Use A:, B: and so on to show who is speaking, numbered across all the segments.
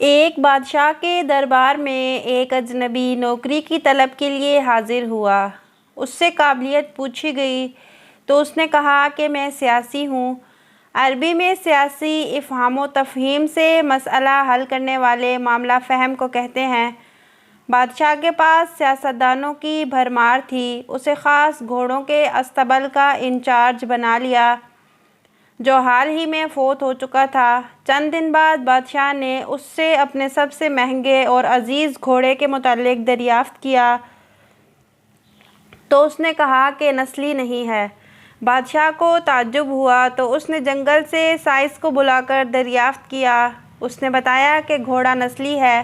A: ایک بادشاہ کے دربار میں ایک اجنبی نوکری کی طلب کے لیے حاضر ہوا۔ اس سے قابلیت پوچھی گئی تو اس نے کہا کہ میں سیاسی ہوں۔ عربی میں سیاسی افہام و تفہیم سے مسئلہ حل کرنے والے معاملہ فہم کو کہتے ہیں۔ بادشاہ کے پاس سیاستدانوں کی بھرمار تھی۔ اسے خاص گھوڑوں کے اسطبل کا انچارج بنا لیا جو حال ہی میں فوت ہو چکا تھا۔ چند دن بعد بادشاہ نے اس سے اپنے سب سے مہنگے اور عزیز گھوڑے کے متعلق دریافت کیا تو اس نے کہا کہ نسلی نہیں ہے۔ بادشاہ کو تعجب ہوا تو اس نے جنگل سے سائس کو بلا کر دریافت کیا۔ اس نے بتایا کہ گھوڑا نسلی ہے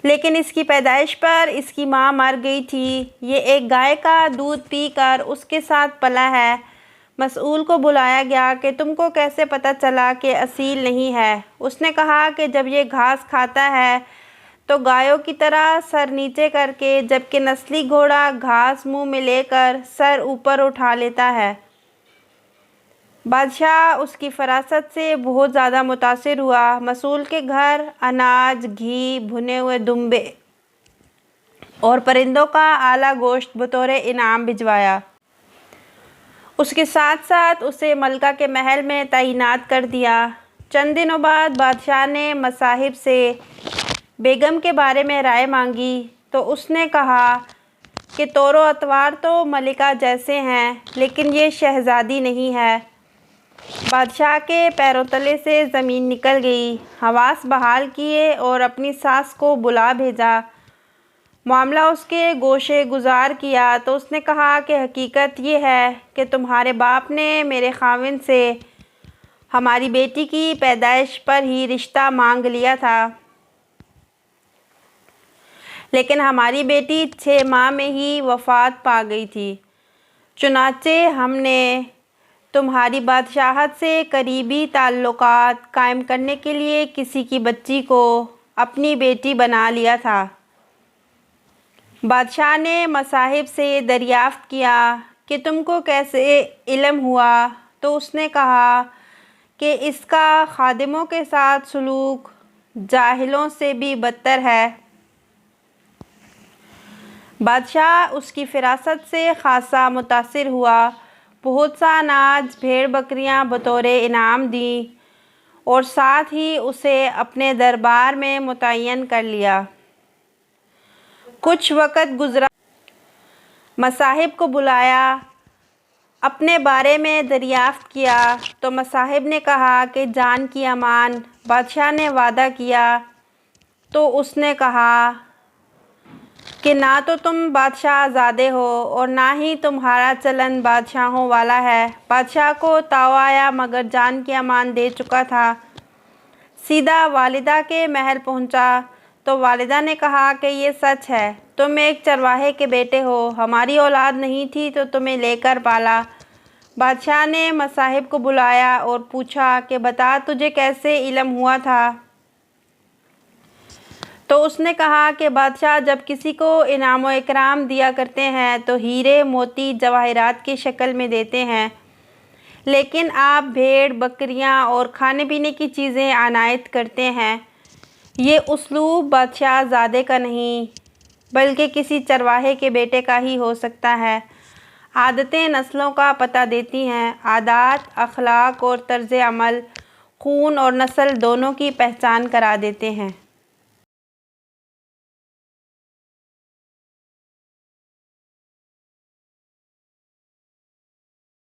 A: لیکن اس کی پیدائش پر اس کی ماں مر گئی تھی۔ یہ ایک گائے کا دودھ پی کر اس کے ساتھ پلا ہے۔ مسئول کو بلایا گیا کہ تم کو کیسے پتہ چلا کہ اصیل نہیں ہے؟ اس نے کہا کہ جب یہ گھاس کھاتا ہے تو گایوں کی طرح سر نیچے کر کے، جبکہ نسلی گھوڑا گھاس منہ میں لے کر سر اوپر اٹھا لیتا ہے۔ بادشاہ اس کی فراست سے بہت زیادہ متاثر ہوا۔ مسئول کے گھر اناج، گھی، بھنے ہوئے دمبے اور پرندوں کا اعلیٰ گوشت بطور انعام بھجوایا۔ اس کے ساتھ ساتھ اسے ملکہ کے محل میں تعینات کر دیا۔ چند دنوں بعد بادشاہ نے مصاحب سے بیگم کے بارے میں رائے مانگی تو اس نے کہا کہ طور و اطوار تو ملکہ جیسے ہیں لیکن یہ شہزادی نہیں ہے۔ بادشاہ کے پیروں تلے سے زمین نکل گئی۔ حواس بحال کیے اور اپنی ساس کو بلا بھیجا۔ معاملہ اس کے گوشے گزار کیا تو اس نے کہا کہ حقیقت یہ ہے کہ تمہارے باپ نے میرے خاوند سے ہماری بیٹی کی پیدائش پر ہی رشتہ مانگ لیا تھا لیکن ہماری بیٹی 6 ماہ میں ہی وفات پا گئی تھی۔ چنانچہ ہم نے تمہاری بادشاہت سے قریبی تعلقات قائم کرنے کے لیے کسی کی بچی کو اپنی بیٹی بنا لیا تھا۔ بادشاہ نے مصاحب سے دریافت کیا کہ تم کو کیسے علم ہوا تو اس نے کہا کہ اس کا خادموں کے ساتھ سلوک جاہلوں سے بھی بدتر ہے۔ بادشاہ اس کی فراست سے خاصا متاثر ہوا۔ بہت سا اناج، بھیڑ بکریاں بطور انعام دیں اور ساتھ ہی اسے اپنے دربار میں متعین کر لیا۔ کچھ وقت گزرا، مصاحب کو بلایا، اپنے بارے میں دریافت کیا تو مصاحب نے کہا کہ جان کی امان۔ بادشاہ نے وعدہ کیا تو اس نے کہا کہ نہ تو تم بادشاہ زادے ہو اور نہ ہی تمہارا چلن بادشاہوں والا ہے۔ بادشاہ کو تاؤ آیا مگر جان کی امان دے چکا تھا۔ سیدھا والدہ کے محل پہنچا تو والدہ نے کہا کہ یہ سچ ہے، تم ایک چرواہے کے بیٹے ہو، ہماری اولاد نہیں تھی تو تمہیں لے کر پالا۔ بادشاہ نے مصاحب کو بلایا اور پوچھا کہ بتا تجھے کیسے علم ہوا تھا؟ تو اس نے کہا کہ بادشاہ جب کسی کو انعام و اکرام دیا کرتے ہیں تو ہیرے، موتی، جواہرات کی شکل میں دیتے ہیں، لیکن آپ بھیڑ بکریاں اور کھانے پینے کی چیزیں عنایت کرتے ہیں۔ یہ اسلوب بادشاہ زادے کا نہیں بلکہ کسی چرواہے کے بیٹے کا ہی ہو سکتا ہے۔ عادتیں نسلوں کا پتہ دیتی ہیں۔ عادات، اخلاق اور طرز عمل خون اور نسل دونوں کی پہچان کرا دیتے ہیں۔